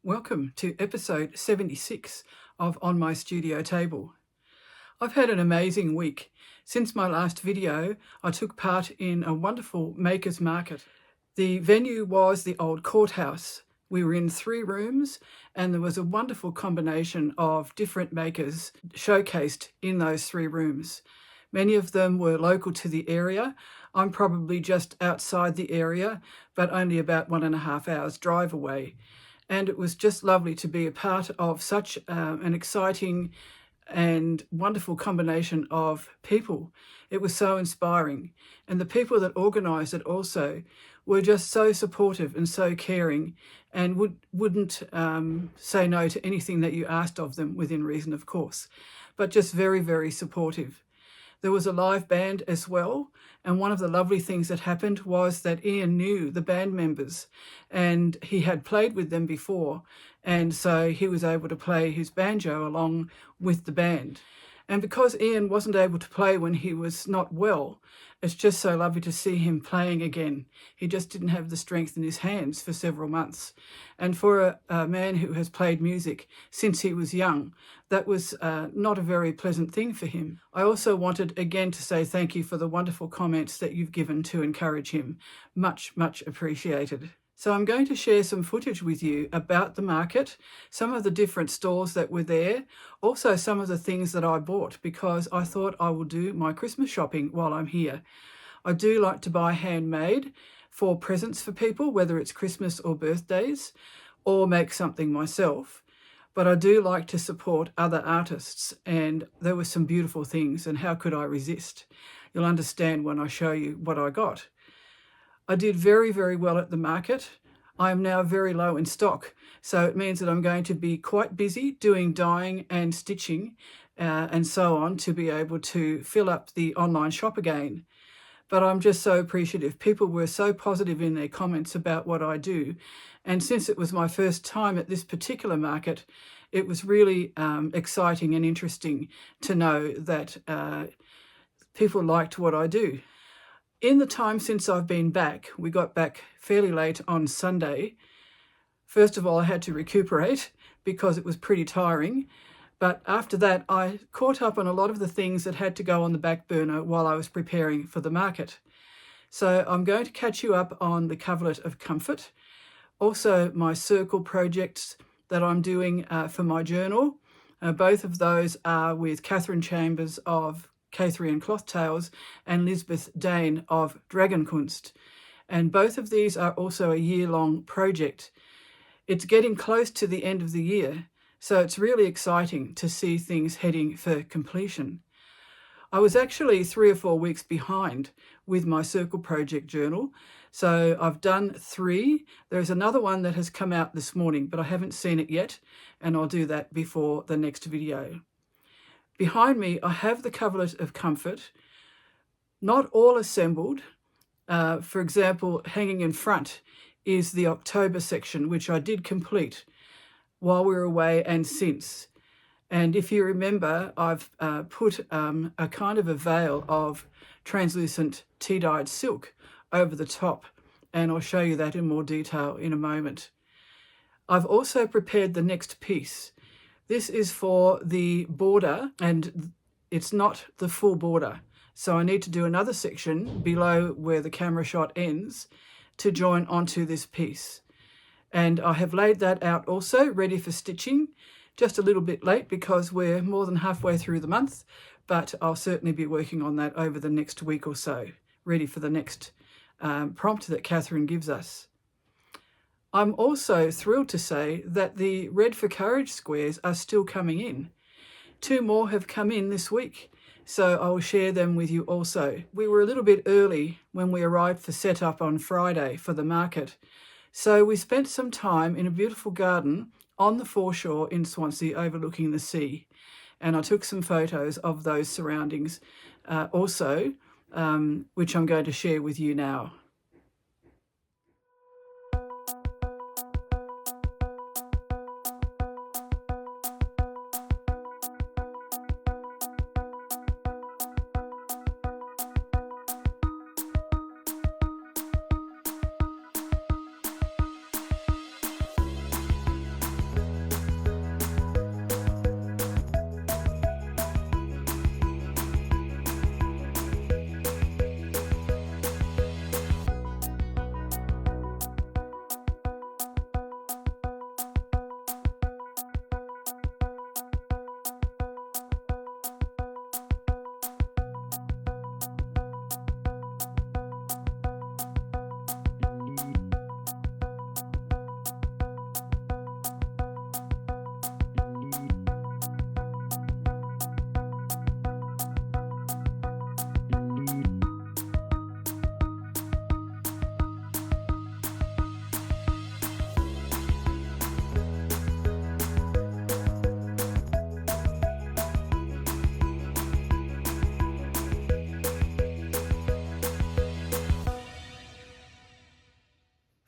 Welcome to episode 76 of On My Studio Table. I've had an amazing week. Since my last video, I took part in a wonderful makers market. The venue was the old courthouse. We were in 3 rooms and there was a wonderful combination of different makers showcased in those 3 rooms. Many of them were local to the area. I'm probably just outside the area, but only about 1.5 hours drive away. And it was just lovely to be a part of such an exciting and wonderful combination of people. It was so inspiring. And the people that organised it also were just so supportive and so caring and wouldn't say no to anything that you asked of them, within reason, of course, but just very, very supportive. There was a live band as well, and one of the lovely things that happened was that Ian knew the band members and he had played with them before, and so he was able to play his banjo along with the band. And because Ian wasn't able to play when he was not well, it's just so lovely to see him playing again. He just didn't have the strength in his hands for several months. And for a man who has played music since he was young, that was not a very pleasant thing for him. I also wanted again to say thank you for the wonderful comments that you've given to encourage him. Much, much appreciated. So I'm going to share some footage with you about the market, some of the different stalls that were there, also some of the things that I bought, because I thought I will do my Christmas shopping while I'm here. I do like to buy handmade for presents for people, whether it's Christmas or birthdays, or make something myself. But I do like to support other artists, and there were some beautiful things, and how could I resist? You'll understand when I show you what I got. I did very, very well at the market. I am now very low in stock, so it means that I'm going to be quite busy doing dyeing and stitching and so on to be able to fill up the online shop again. But I'm just so appreciative. People were so positive in their comments about what I do. And since it was my first time at this particular market, it was really exciting and interesting to know that people liked what I do. In the time since I've been back, we got back fairly late on Sunday. First of all, I had to recuperate because it was pretty tiring. But after that, I caught up on a lot of the things that had to go on the back burner while I was preparing for the market. So I'm going to catch you up on the Coverlet of Comfort, also my circle projects that I'm doing for my journal. Both of those are with Catherine Chambers of Catherian Cloth Tales and Lisbeth Dane of Dragenkunst. And both of these are also a year-long project. It's getting close to the end of the year, so it's really exciting to see things heading for completion. I was actually 3 or 4 weeks behind with my Circle Project journal, so I've done 3. There's another one that has come out this morning, but I haven't seen it yet, and I'll do that before the next video. Behind me, I have the Coverlet of Comfort, not all assembled. For example, hanging in front is the October section, which I did complete while we were away and since. And if you remember, I've put a kind of a veil of translucent tea-dyed silk over the top, and I'll show you that in more detail in a moment. I've also prepared the next piece. This is for the border, and it's not the full border. So I need to do another section below where the camera shot ends to join onto this piece. And I have laid that out also, ready for stitching. Just a little bit late because we're more than halfway through the month, but I'll certainly be working on that over the next week or so, ready for the next prompt that Catherine gives us. I'm also thrilled to say that the Red for Courage squares are still coming in. 2 more have come in this week, so I will share them with you also. We were a little bit early when we arrived for setup on Friday for the market, so we spent some time in a beautiful garden on the foreshore in Swansea overlooking the sea, and I took some photos of those surroundings also, which I'm going to share with you now.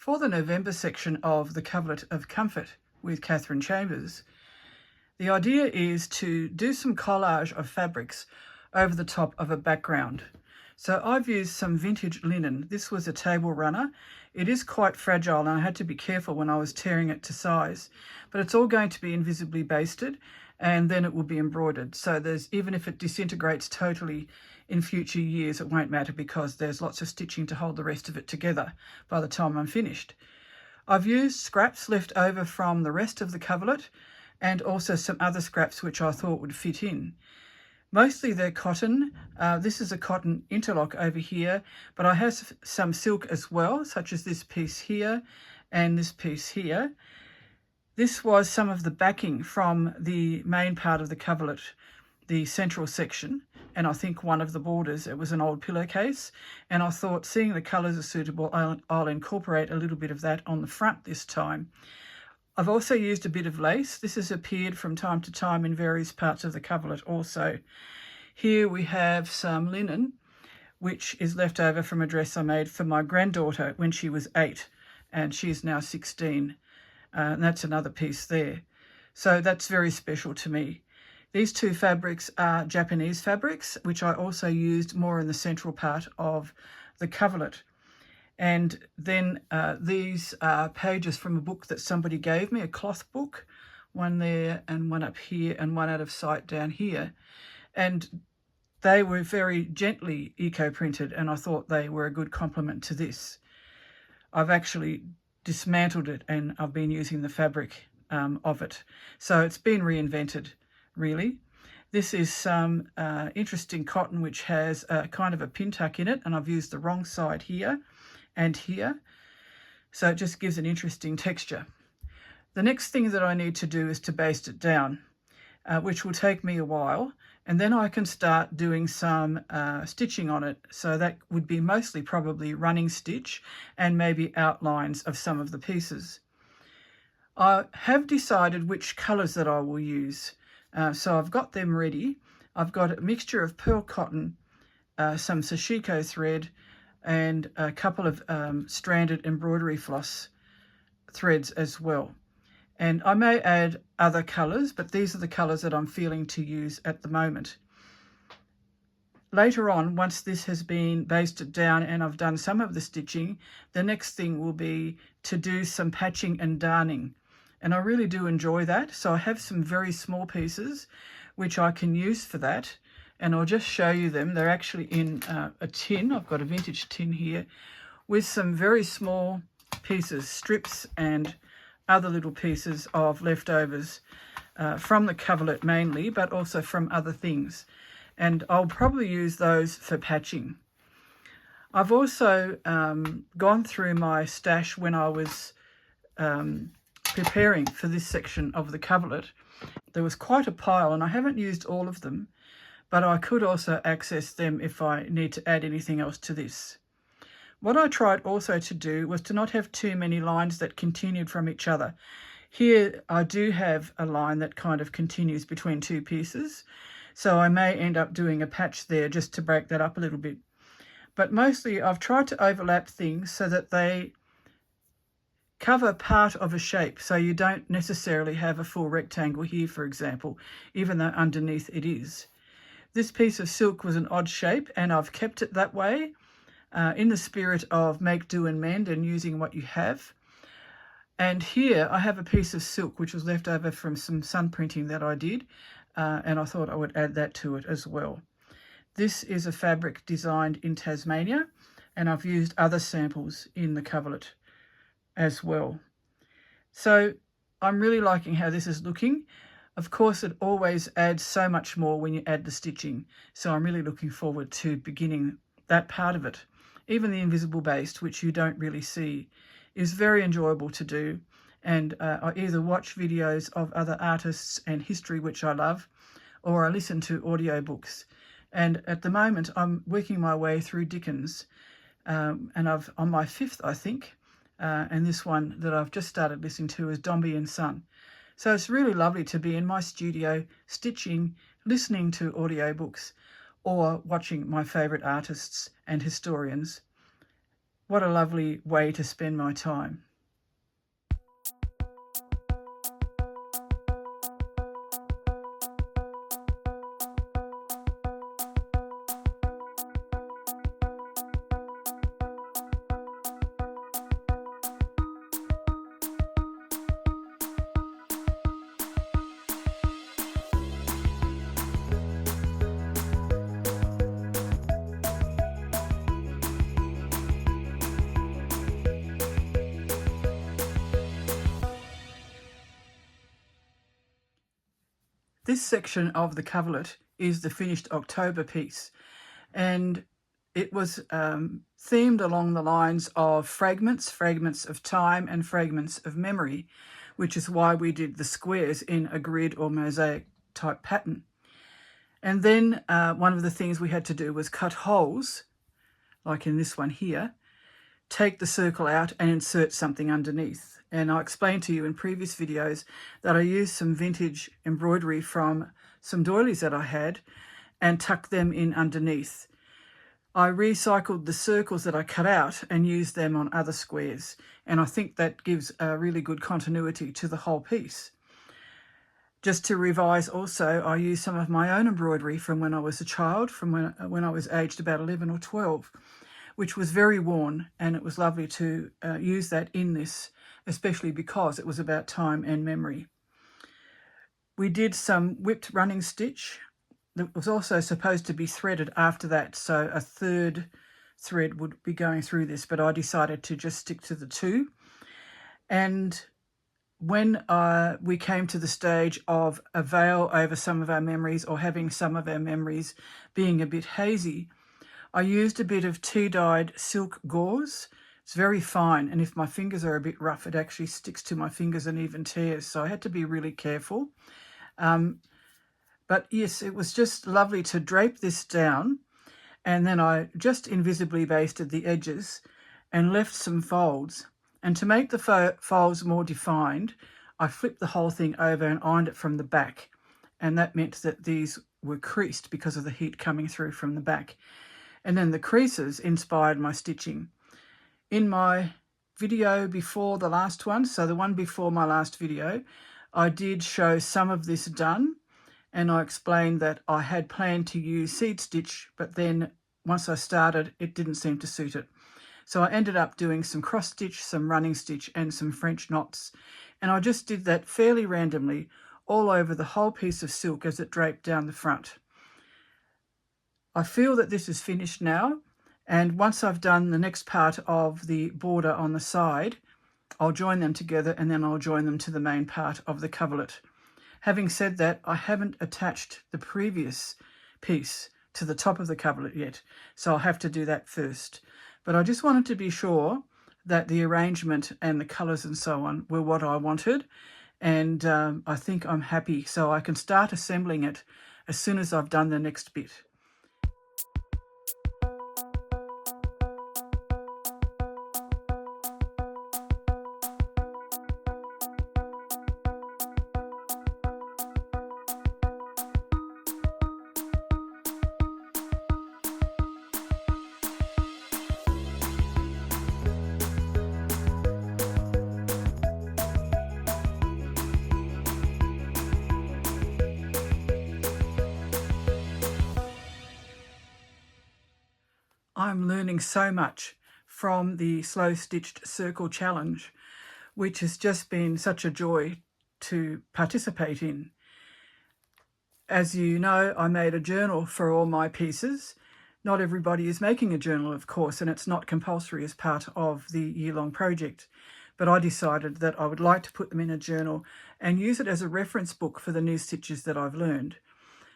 For the November section of the Coverlet of Comfort with Catherine Chambers, the idea is to do some collage of fabrics over the top of a background. So I've used some vintage linen. This was a table runner. It is quite fragile and I had to be careful when I was tearing it to size, but it's all going to be invisibly basted and then it will be embroidered. So even if it disintegrates totally in future years, it won't matter because there's lots of stitching to hold the rest of it together by the time I'm finished. I've used scraps left over from the rest of the coverlet and also some other scraps which I thought would fit in. Mostly they're cotton. This is a cotton interlock over here, but I have some silk as well, such as this piece here and this piece here. This was some of the backing from the main part of the coverlet, the central section, and I think one of the borders. It was an old pillowcase, and I thought, seeing the colours are suitable, I'll incorporate a little bit of that on the front this time. I've also used a bit of lace. This has appeared from time to time in various parts of the coverlet also. Here we have some linen, which is left over from a dress I made for my granddaughter when she was 8, and she's now 16. And that's another piece there. So that's very special to me. These two fabrics are Japanese fabrics, which I also used more in the central part of the coverlet. And then these are pages from a book that somebody gave me, a cloth book, one there and one up here and one out of sight down here. And they were very gently eco-printed, and I thought they were a good complement to this. I've actually dismantled it and I've been using the fabric of it. So it's been reinvented, really. This is some interesting cotton which has a kind of a pin tuck in it, and I've used the wrong side here and here. So it just gives an interesting texture. The next thing that I need to do is to baste it down, which will take me a while, and then I can start doing some stitching on it. So that would be mostly probably running stitch and maybe outlines of some of the pieces. I have decided which colours that I will use. So I've got them ready. I've got a mixture of pearl cotton, some sashiko thread, and a couple of stranded embroidery floss threads as well. And I may add other colours, but these are the colours that I'm feeling to use at the moment. Later on, once this has been basted down and I've done some of the stitching, the next thing will be to do some patching and darning. And I really do enjoy that. So I have some very small pieces which I can use for that. And I'll just show you them. They're actually in a tin. I've got a vintage tin here with some very small pieces, strips and other little pieces of leftovers from the coverlet mainly, but also from other things. And I'll probably use those for patching. I've also gone through my stash when I was preparing for this section of the coverlet. There was quite a pile, and I haven't used all of them, but I could also access them if I need to add anything else to this. What I tried also to do was to not have too many lines that continued from each other. Here I do have a line that kind of continues between two pieces, so I may end up doing a patch there just to break that up a little bit. But mostly I've tried to overlap things so that they cover part of a shape, so you don't necessarily have a full rectangle here, for example, even though underneath it is. This piece of silk was an odd shape, and I've kept it that way in the spirit of make, do and mend and using what you have. And here I have a piece of silk which was left over from some sun printing that I did, and I thought I would add that to it as well. This is a fabric designed in Tasmania, and I've used other samples in the coverlet as well. So I'm really liking how this is looking. Of course, it always adds so much more when you add the stitching. So I'm really looking forward to beginning that part of it. Even the invisible baste, which you don't really see, is very enjoyable to do. And I either watch videos of other artists and history, which I love, or I listen to audiobooks. And at the moment, I'm working my way through Dickens. And I've on my 5th, I think. And this one that I've just started listening to is Dombey and Son. So it's really lovely to be in my studio, stitching, listening to audiobooks, or watching my favourite artists and historians. what a lovely way to spend my time. This section of the coverlet is the finished October piece, and it was themed along the lines of fragments of time and fragments of memory, which is why we did the squares in a grid or mosaic type pattern. And then one of the things we had to do was cut holes, like in this one here, take the circle out and insert something underneath. And I explained to you in previous videos that I used some vintage embroidery from some doilies that I had and tucked them in underneath. I recycled the circles that I cut out and used them on other squares, and I think that gives a really good continuity to the whole piece. Just to revise also, I used some of my own embroidery from when I was a child, from when I was aged about 11 or 12, which was very worn, and it was lovely to use that in this, especially because it was about time and memory. We did some whipped running stitch that was also supposed to be threaded after that, so a third thread would be going through this, but I decided to just stick to the two. And when we came to the stage of a veil over some of our memories, or having some of our memories being a bit hazy, I used a bit of tea-dyed silk gauze. It's very fine, and if my fingers are a bit rough, it actually sticks to my fingers and even tears, so I had to be really careful. But yes, it was just lovely to drape this down, and then I just invisibly basted the edges and left some folds. And to make the folds more defined, I flipped the whole thing over and ironed it from the back, and that meant that these were creased because of the heat coming through from the back. And then the creases inspired my stitching. In my video before the last one, so the one before my last video, I did show some of this done, and I explained that I had planned to use seed stitch, but then once I started, it didn't seem to suit it. So I ended up doing some cross stitch, some running stitch, and some French knots. And I just did that fairly randomly all over the whole piece of silk as it draped down the front. I feel that this is finished now. And once I've done the next part of the border on the side, I'll join them together, and then I'll join them to the main part of the coverlet. Having said that, I haven't attached the previous piece to the top of the coverlet yet, so I'll have to do that first. But I just wanted to be sure that the arrangement and the colours and so on were what I wanted, and I think I'm happy, so I can start assembling it as soon as I've done the next bit. I'm learning so much from the slow stitched circle challenge, which has just been such a joy to participate in. As you know, I made a journal for all my pieces. Not everybody is making a journal, of course, and it's not compulsory as part of the year-long project. But I decided that I would like to put them in a journal and use it as a reference book for the new stitches that I've learned.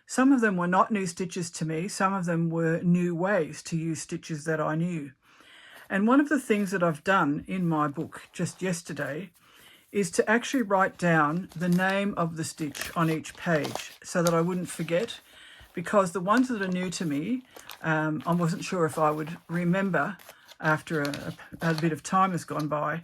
Some of them were not new stitches to me. Some of them were new ways to use stitches that I knew. And one of the things that I've done in my book just yesterday is to actually write down the name of the stitch on each page so that I wouldn't forget, because the ones that are new to me, I wasn't sure if I would remember after a bit of time has gone by.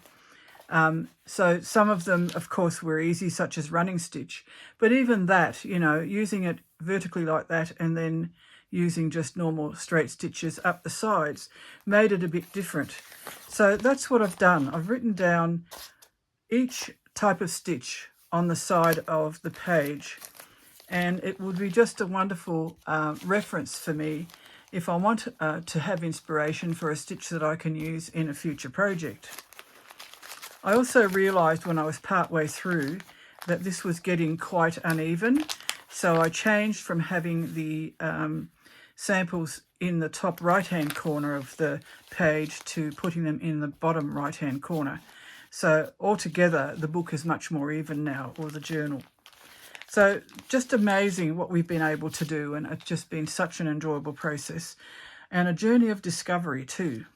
So some of them, of course, were easy, such as running stitch. But even that, you know, using it vertically like that and then using just normal straight stitches up the sides made it a bit different. So that's what I've done. I've written down each type of stitch on the side of the page, and it would be just a wonderful reference for me if I want to have inspiration for a stitch that I can use in a future project. I also realised when I was partway through that this was getting quite uneven, so I changed from having the samples in the top right-hand corner of the page to putting them in the bottom right-hand corner. So altogether, the book is much more even now, or the journal. So just amazing what we've been able to do, and it's just been such an enjoyable process and a journey of discovery too.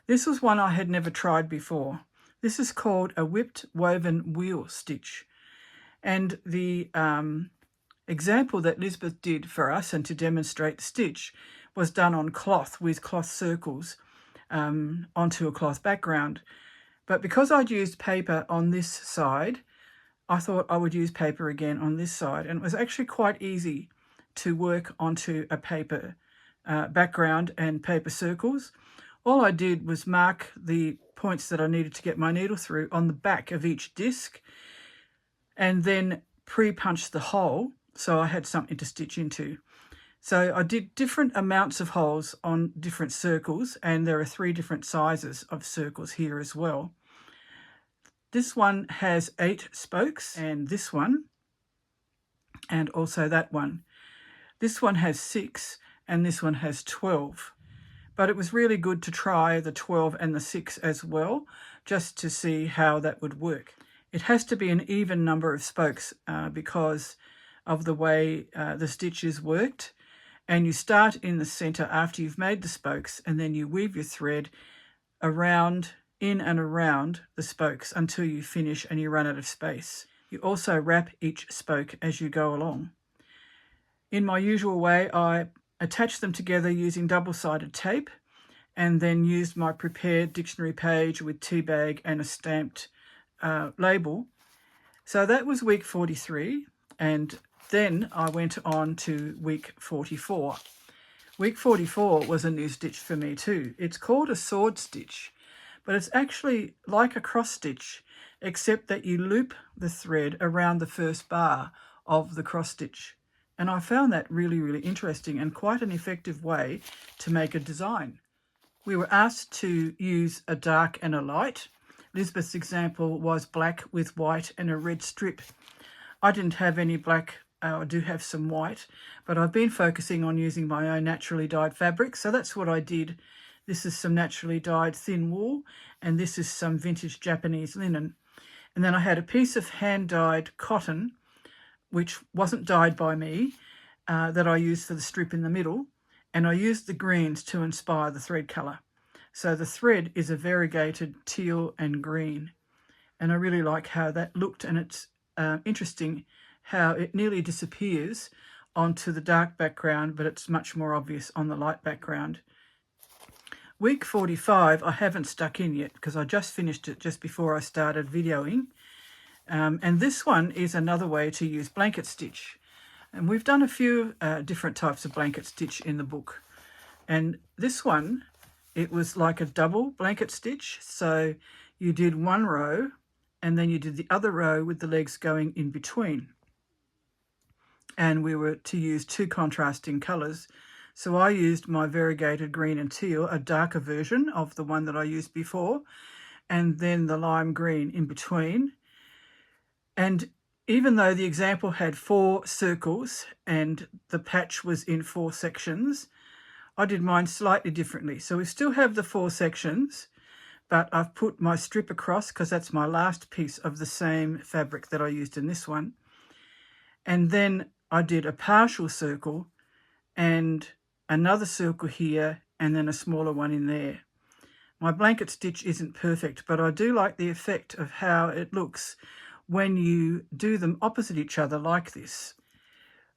This was one I had never tried before. This is called a whipped woven wheel stitch, and the example that Lisbeth did for us and to demonstrate the stitch was done on cloth with cloth circles onto a cloth background. But because I'd used paper on this side, I thought I would use paper again on this side, and it was actually quite easy to work onto a paper background and paper circles. All I did was mark the points that I needed to get my needle through on the back of each disc, and then pre-punch the hole so I had something to stitch into. So I did different amounts of holes on different circles, and there are 3 different sizes of circles here as well. This one has 8 spokes, and this one, and also that one. This one has 6, and this one has 12. But it was really good to try the 12 and the 6 as well, just to see how that would work. It has to be an even number of spokes because of the way the stitch is worked. And you start in the center after you've made the spokes, and then you weave your thread around, in and around the spokes until you finish and you run out of space. You also wrap each spoke as you go along. In my usual way, I attached them together using double-sided tape, and then used my prepared dictionary page with tea bag and a stamped label. So that was week 43, and then I went on to week 44. Week 44 was a new stitch for me too. It's called a sword stitch, but it's actually like a cross stitch, except that you loop the thread around the first bar of the cross stitch. And I found that really, really interesting and quite an effective way to make a design. We were asked to use a dark and a light. Lisbeth's example was black with white and a red strip. I didn't have any black. I do have some white, but I've been focusing on using my own naturally dyed fabric, so that's what I did. This is some naturally dyed thin wool, and this is some vintage Japanese linen. And then I had a piece of hand-dyed cotton, which wasn't dyed by me, that I used for the strip in the middle, and I used the greens to inspire the thread colour. So the thread is a variegated teal and green, and I really like how that looked, and it's interesting how it nearly disappears onto the dark background, but it's much more obvious on the light background. Week 45 I haven't stuck in yet because I just finished it just before I started videoing. And this one is another way to use blanket stitch. And we've done a few different types of blanket stitch in the book. And this one, it was like a double blanket stitch. So you did one row and then you did the other row with the legs going in between. And we were to use 2 contrasting colours. So I used my variegated green and teal, a darker version of the one that I used before, and then the lime green in between. And even though the example had 4 circles and the patch was in 4 sections, I did mine slightly differently. So we still have the 4 sections, but I've put my strip across because that's my last piece of the same fabric that I used in this one. And then I did a partial circle and another circle here, and then a smaller one in there. My blanket stitch isn't perfect, but I do like the effect of how it looks when you do them opposite each other like this.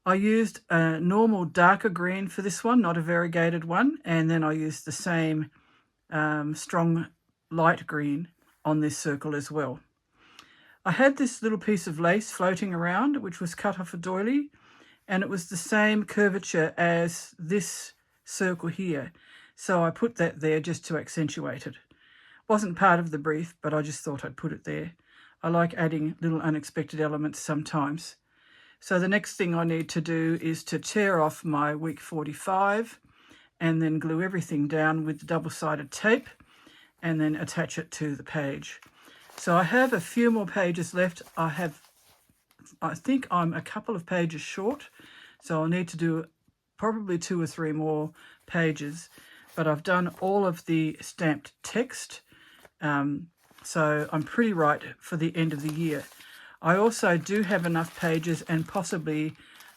I used a normal darker green for this one, not a variegated one, and then I used the same strong light green on this circle as well. I had this little piece of lace floating around, which was cut off a doily, and it was the same curvature as this circle here. So I put that there just to accentuate it. Wasn't part of the brief, but I just thought I'd put it there. I like adding little unexpected elements sometimes. So the next thing I need to do is to tear off my week 45 and then glue everything down with double-sided tape and then attach it to the page. So I have a few more pages left. I think I'm a couple of pages short, so I'll need to do probably 2 or 3 more pages, but I've done all of the stamped text, so I'm pretty right for the end of the year. I also do have enough pages and possibly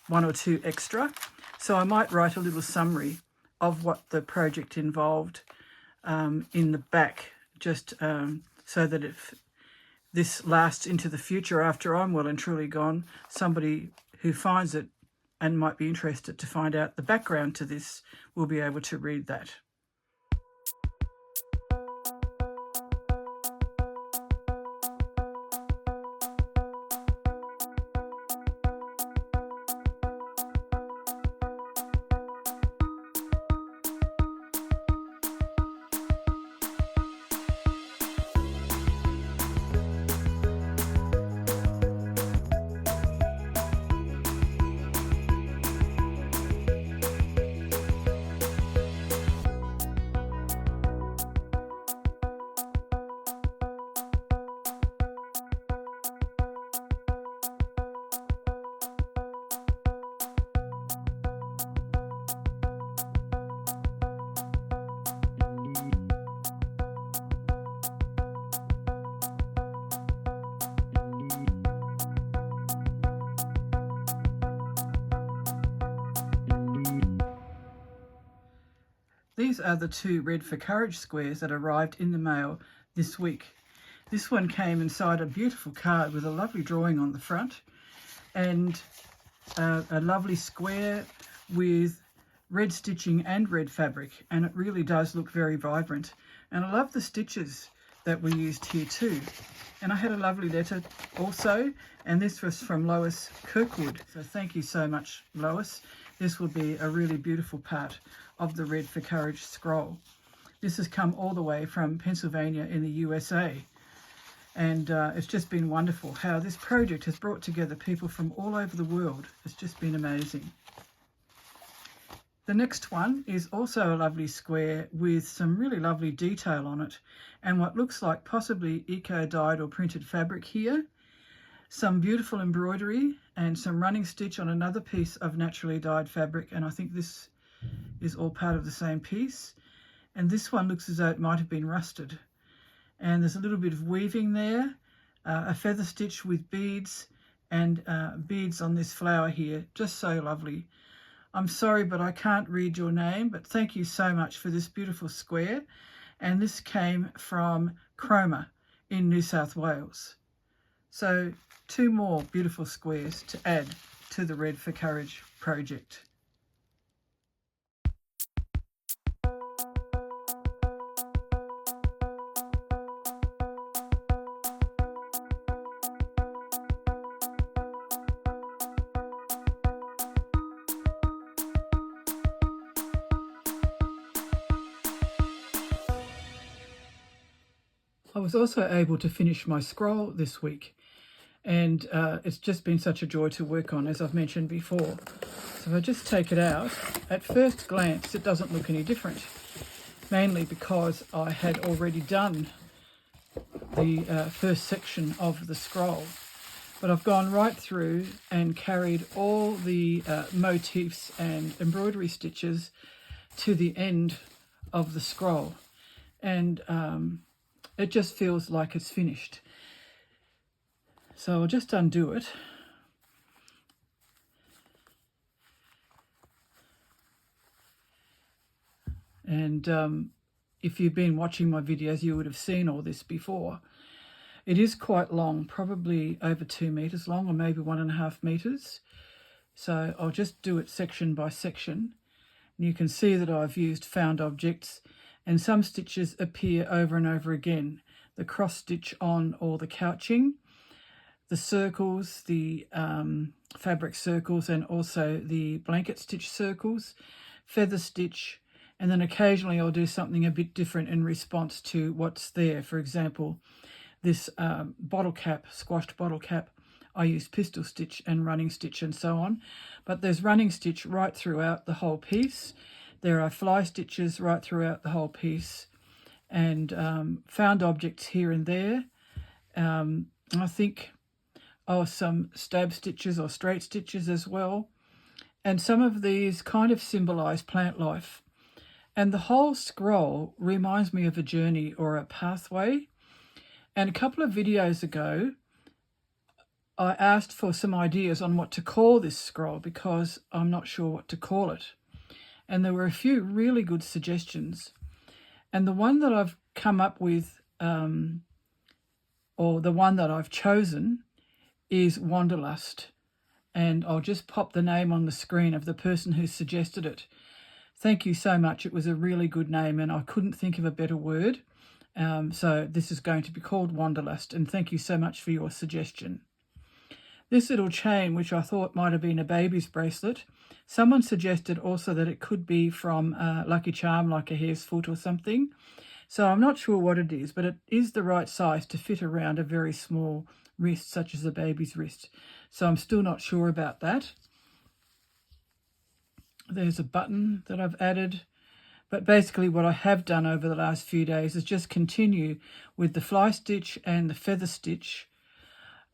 1 or 2 extra, so I might write a little summary of what the project involved in the back, just so that if this lasts into the future after I'm well and truly gone, somebody who finds it and might be interested to find out the background to this will be able to read that. These are the 2 Red for Courage squares that arrived in the mail this week. This one came inside a beautiful card with a lovely drawing on the front and a lovely square with red stitching and red fabric, and it really does look very vibrant. And I love the stitches that we used here too. And I had a lovely letter also, and this was from Lois Kirkwood. So thank you so much, Lois. This will be a really beautiful part of the Red for Courage scroll. This has come all the way from Pennsylvania in the USA. And it's just been wonderful how this project has brought together people from all over the world. It's just been amazing. The next one is also a lovely square with some really lovely detail on it and what looks like possibly eco-dyed or printed fabric here. Some beautiful embroidery and some running stitch on another piece of naturally dyed fabric, and I think this is all part of the same piece. And this one looks as though it might have been rusted. And there's a little bit of weaving there, a feather stitch with beads and beads on this flower here. Just so lovely. I'm sorry, but I can't read your name, but thank you so much for this beautiful square. And this came from Cromer in New South Wales. So 2 more beautiful squares to add to the Red for Courage project. I was also able to finish my scroll this week, and it's just been such a joy to work on, as I've mentioned before. So if I just take it out, at first glance it doesn't look any different, mainly because I had already done the first section of the scroll. But I've gone right through and carried all the motifs and embroidery stitches to the end of the scroll, and it just feels like it's finished. So I'll just undo it. And if you've been watching my videos, you would have seen all this before. It is quite long, probably over 2 meters long, or maybe 1.5 meters. So I'll just do it section by section. And you can see that I've used found objects, and some stitches appear over and over again. The cross stitch on or the couching, the circles, the fabric circles, and also the blanket stitch circles, feather stitch, and then occasionally I'll do something a bit different in response to what's there. For example, this bottle cap, squashed bottle cap, I use pistol stitch and running stitch and so on. But there's running stitch right throughout the whole piece. There are fly stitches right throughout the whole piece, and found objects here and there. I think some stab stitches or straight stitches as well. And some of these kind of symbolize plant life. And the whole scroll reminds me of a journey or a pathway. And a couple of videos ago, I asked for some ideas on what to call this scroll because I'm not sure what to call it. And there were a few really good suggestions. And the one that I've come up with, or the one that I've chosen, is Wanderlust. And I'll just pop the name on the screen of the person who suggested it. Thank you so much. It was a really good name and I couldn't think of a better word. So this is going to be called Wanderlust, and thank you so much for your suggestion. This little chain, which I thought might have been a baby's bracelet, someone suggested also that it could be from Lucky Charm, like a hare's foot or something. So I'm not sure what it is, but it is the right size to fit around a very small wrist, such as a baby's wrist. So I'm still not sure about that. There's a button that I've added. But basically what I have done over the last few days is just continue with the fly stitch and the feather stitch.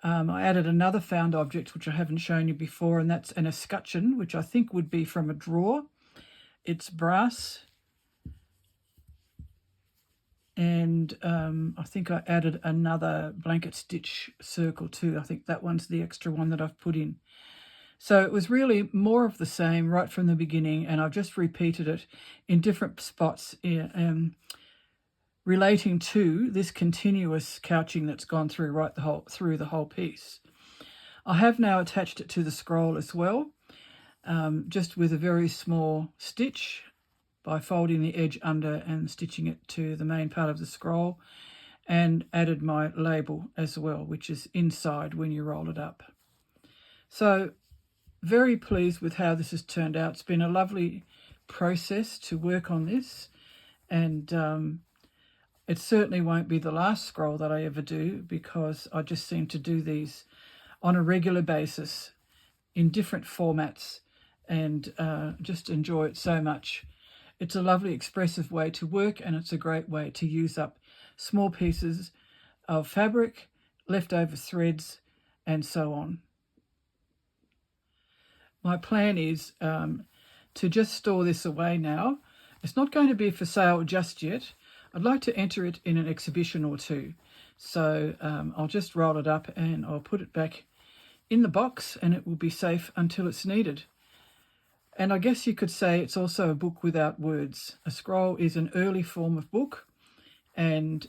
I added another found object, which I haven't shown you before, and that's an escutcheon, which I think would be from a drawer. It's brass. And I think I added another blanket stitch circle too. I think that one's the extra one that I've put in. So it was really more of the same right from the beginning, and I've just repeated it in different spots relating to this continuous couching that's gone through through the whole piece. I have now attached it to the scroll as well, just with a very small stitch by folding the edge under and stitching it to the main part of the scroll, and added my label as well, which is inside when you roll it up. So very pleased with how this has turned out. It's been a lovely process to work on this, and it certainly won't be the last scroll that I ever do, because I just seem to do these on a regular basis in different formats and just enjoy it so much. It's a lovely expressive way to work, and it's a great way to use up small pieces of fabric, leftover threads, and so on. My plan is to just store this away now. It's not going to be for sale just yet. I'd like to enter it in an exhibition or two. So I'll just roll it up and I'll put it back in the box, and it will be safe until it's needed. And I guess you could say it's also a book without words. A scroll is an early form of book, and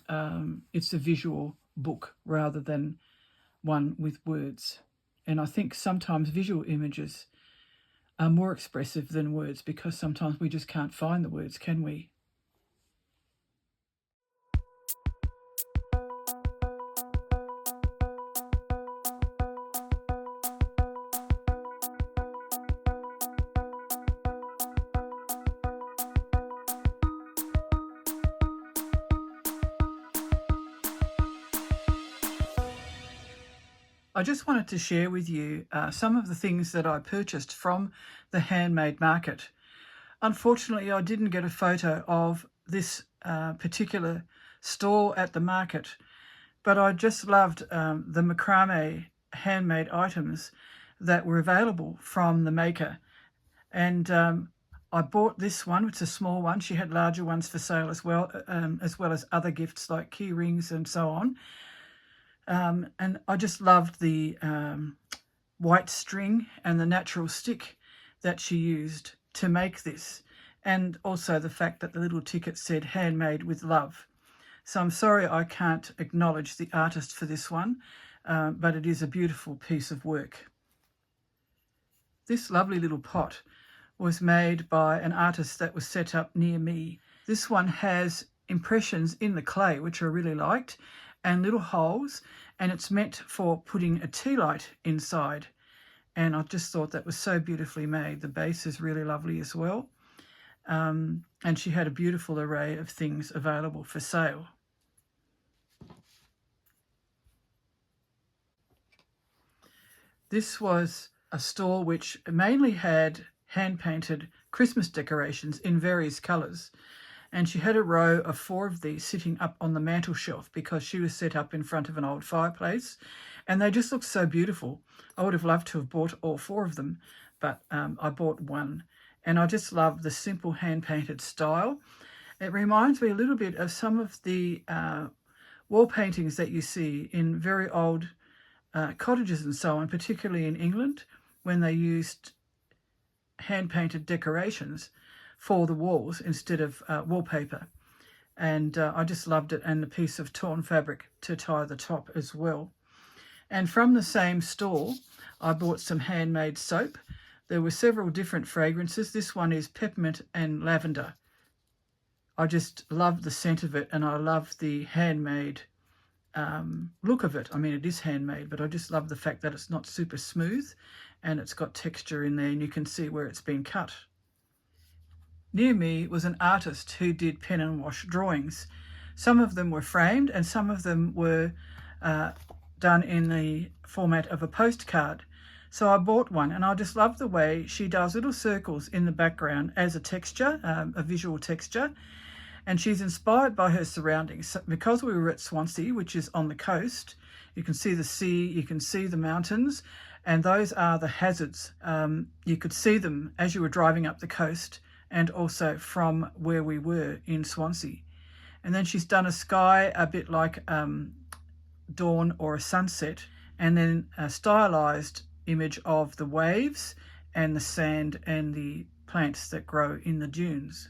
it's a visual book rather than one with words. And I think sometimes visual images are more expressive than words, because sometimes we just can't find the words, can we? I just wanted to share with you some of the things that I purchased from the Handmade market. Unfortunately, I didn't get a photo of this particular store at the market, but I just loved the macrame handmade items that were available from the maker. And I bought this one, it's a small one. She had larger ones for sale as well as other gifts like key rings and so on. And I just loved the white string and the natural stick that she used to make this, and also the fact that the little ticket said handmade with love. So I'm sorry I can't acknowledge the artist for this one, but it is a beautiful piece of work. This lovely little pot was made by an artist that was set up near me. This one has impressions in the clay, which I really liked, and little holes, and it's meant for putting a tea light inside. And I just thought that was so beautifully made. The base is really lovely as well. And she had a beautiful array of things available for sale. This was a store which mainly had hand-painted Christmas decorations in various colours. And she had a row of 4 of these sitting up on the mantel shelf because she was set up in front of an old fireplace. And they just looked so beautiful. I would have loved to have bought all 4 of them, but I bought one. And I just love the simple hand-painted style. It reminds me a little bit of some of the wall paintings that you see in very old cottages and so on, particularly in England, when they used hand-painted decorations for the walls instead of wallpaper. And I just loved it, and the piece of torn fabric to tie the top as well. And from the same store, I bought some handmade soap. There were several different fragrances. This one is peppermint and lavender. I just love the scent of it, and I love the handmade look of it. I mean, it is handmade, but I just love the fact that it's not super smooth and it's got texture in there, and you can see where it's been cut. Near me was an artist who did pen and wash drawings. Some of them were framed and some of them were done in the format of a postcard. So I bought one, and I just love the way she does little circles in the background as a texture, a visual texture. And she's inspired by her surroundings. Because we were at Swansea, which is on the coast, you can see the sea, you can see the mountains, and those are the hazards. You could see them as you were driving up the coast, and also from where we were in Swansea. And then she's done a sky a bit like dawn or a sunset, and then a stylised image of the waves and the sand and the plants that grow in the dunes.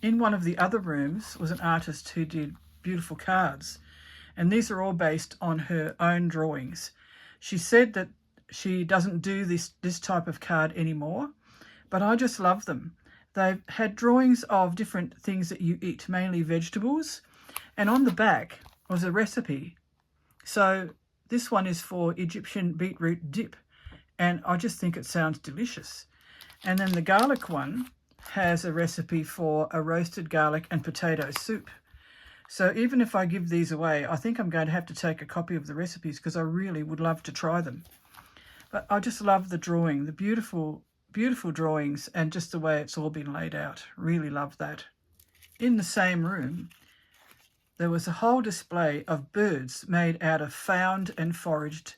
In one of the other rooms was an artist who did beautiful cards, and these are all based on her own drawings. She said that she doesn't do this type of card anymore, but I just love them. They've had drawings of different things that you eat, mainly vegetables, and on the back was a recipe. So this one is for Egyptian beetroot dip, and I just think it sounds delicious. And then the garlic one has a recipe for a roasted garlic and potato soup. So even if I give these away, I think I'm going to have to take a copy of the recipes because I really would love to try them. But I just love the drawing, the beautiful, beautiful drawings, and just the way it's all been laid out. Really love that. In the same room, there was a whole display of birds made out of found and foraged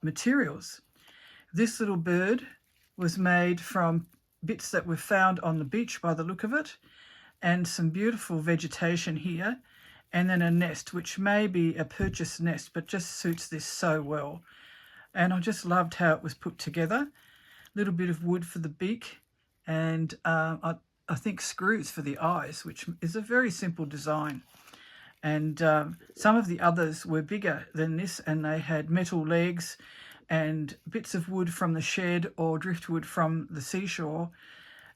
materials. This little bird was made from bits that were found on the beach by the look of it, and some beautiful vegetation here, and then a nest, which may be a purchased nest, but just suits this so well. And I just loved how it was put together. A little bit of wood for the beak, and I think screws for the eyes, which is a very simple design. And some of the others were bigger than this, and they had metal legs and bits of wood from the shed or driftwood from the seashore,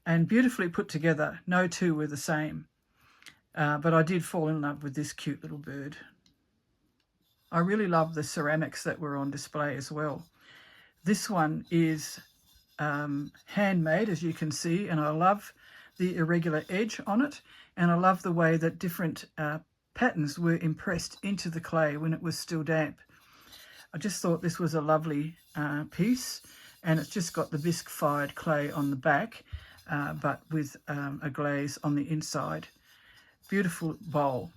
and beautifully put together. No two were the same. But I did fall in love with this cute little bird. I really love the ceramics that were on display as well. This one is handmade, as you can see, and I love the irregular edge on it, and I love the way that different patterns were impressed into the clay when it was still damp. I just thought this was a lovely piece, and it's just got the bisque-fired clay on the back, but with a glaze on the inside. Beautiful bowl.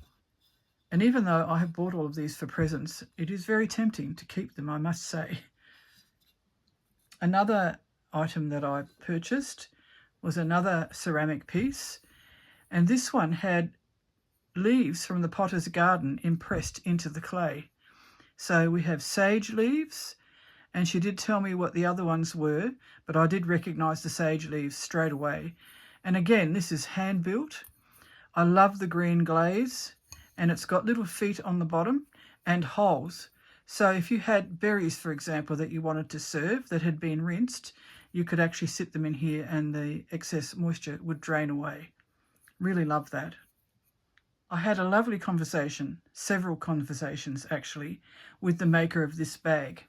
And even though I have bought all of these for presents, it is very tempting to keep them, I must say. Another item that I purchased was another ceramic piece, and this one had leaves from the potter's garden impressed into the clay. So we have sage leaves, and she did tell me what the other ones were, but I did recognise the sage leaves straight away. And again, this is hand built. I love the green glaze, and it's got little feet on the bottom and holes. So if you had berries, for example, that you wanted to serve that had been rinsed, you could actually sit them in here and the excess moisture would drain away. Really love that. I had a lovely conversation, several conversations actually, with the maker of this bag.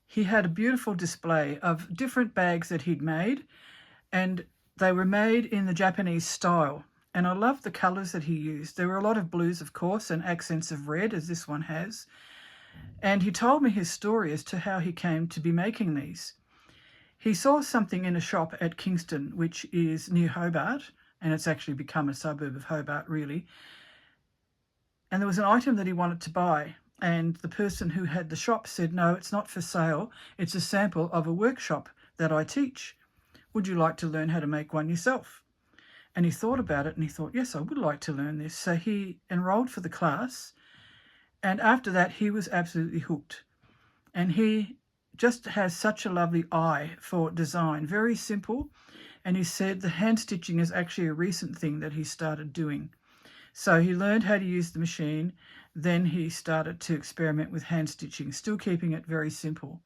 He had a beautiful display of different bags that he'd made, and they were made in the Japanese style. And I loved the colours that he used. There were a lot of blues, of course, and accents of red, as this one has. And he told me his story as to how he came to be making these. He saw something in a shop at Kingston, which is near Hobart, and it's actually become a suburb of Hobart, really. And there was an item that he wanted to buy, and the person who had the shop said, "No, it's not for sale. It's a sample of a workshop that I teach. Would you like to learn how to make one yourself?" And he thought about it and he thought, yes, I would like to learn this. So he enrolled for the class, and after that he was absolutely hooked. And he just has such a lovely eye for design, very simple. And he said the hand stitching is actually a recent thing that he started doing. So he learned how to use the machine, then he started to experiment with hand stitching, still keeping it very simple.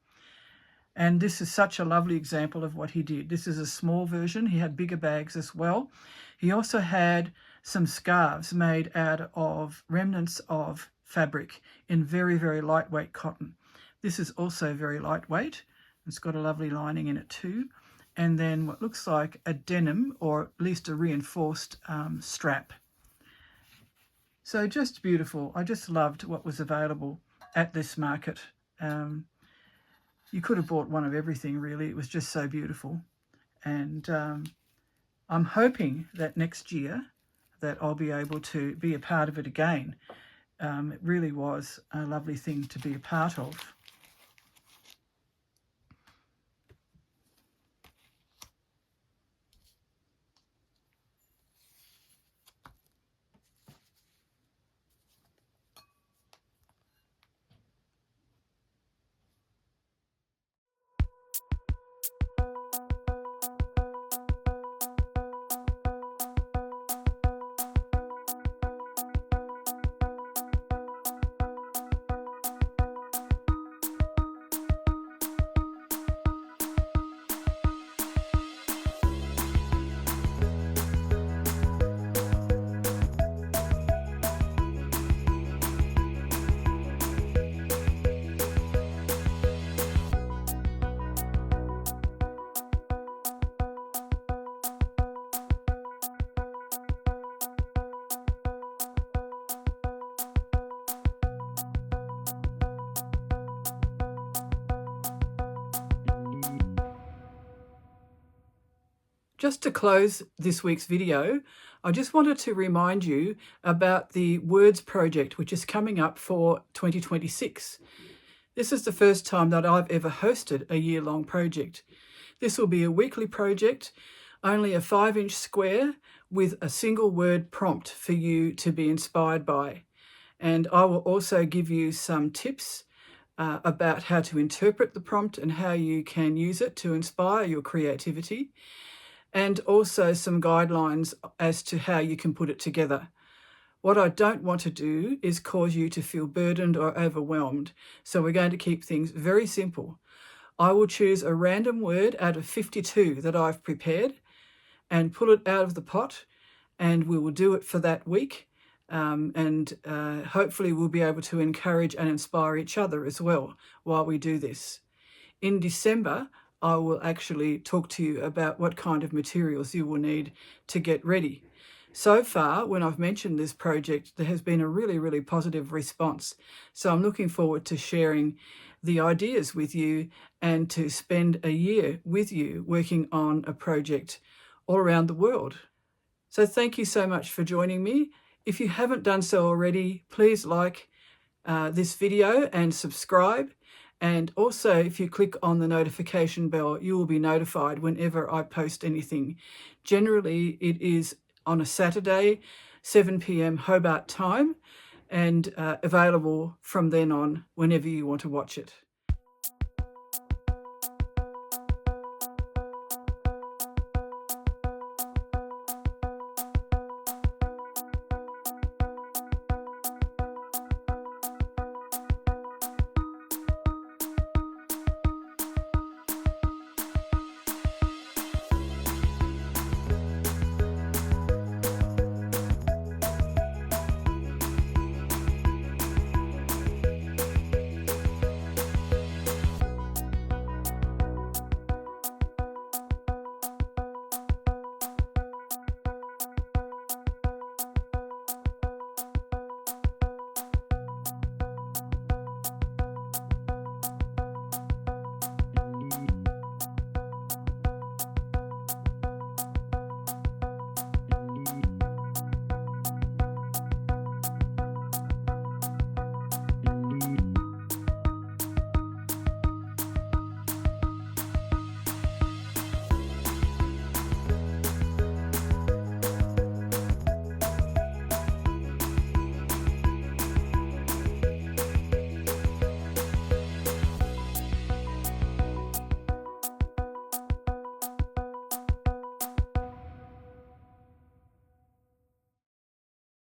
And this is such a lovely example of what he did. This is a small version. He had bigger bags as well. He also had some scarves made out of remnants of fabric in very, very lightweight cotton. This is also very lightweight. It's got a lovely lining in it too. And then what looks like a denim, or at least a reinforced strap. So just beautiful. I just loved what was available at this market. You could have bought one of everything, really. It was just so beautiful. And I'm hoping that next year that I'll be able to be a part of it again. It really was a lovely thing to be a part of. Just to close this week's video, I just wanted to remind you about the Words project, which is coming up for 2026. This is the first time that I've ever hosted a year-long project. This will be a weekly project, only a 5-inch square with a single word prompt for you to be inspired by. And I will also give you some tips about how to interpret the prompt and how you can use it to inspire your creativity, and also some guidelines as to how you can put it together. What I don't want to do is cause you to feel burdened or overwhelmed, so we're going to keep things very simple. I will choose a random word out of 52 that I've prepared and pull it out of the pot, and we will do it for that week, and hopefully we'll be able to encourage and inspire each other as well while we do this. In December, I will actually talk to you about what kind of materials you will need to get ready. So far, when I've mentioned this project, there has been a really, really positive response. So I'm looking forward to sharing the ideas with you and to spend a year with you working on a project all around the world. So thank you so much for joining me. If you haven't done so already, please like this video and subscribe. And also, if you click on the notification bell, you will be notified whenever I post anything. Generally, it is on a Saturday, 7 p.m. Hobart time, and available from then on whenever you want to watch it.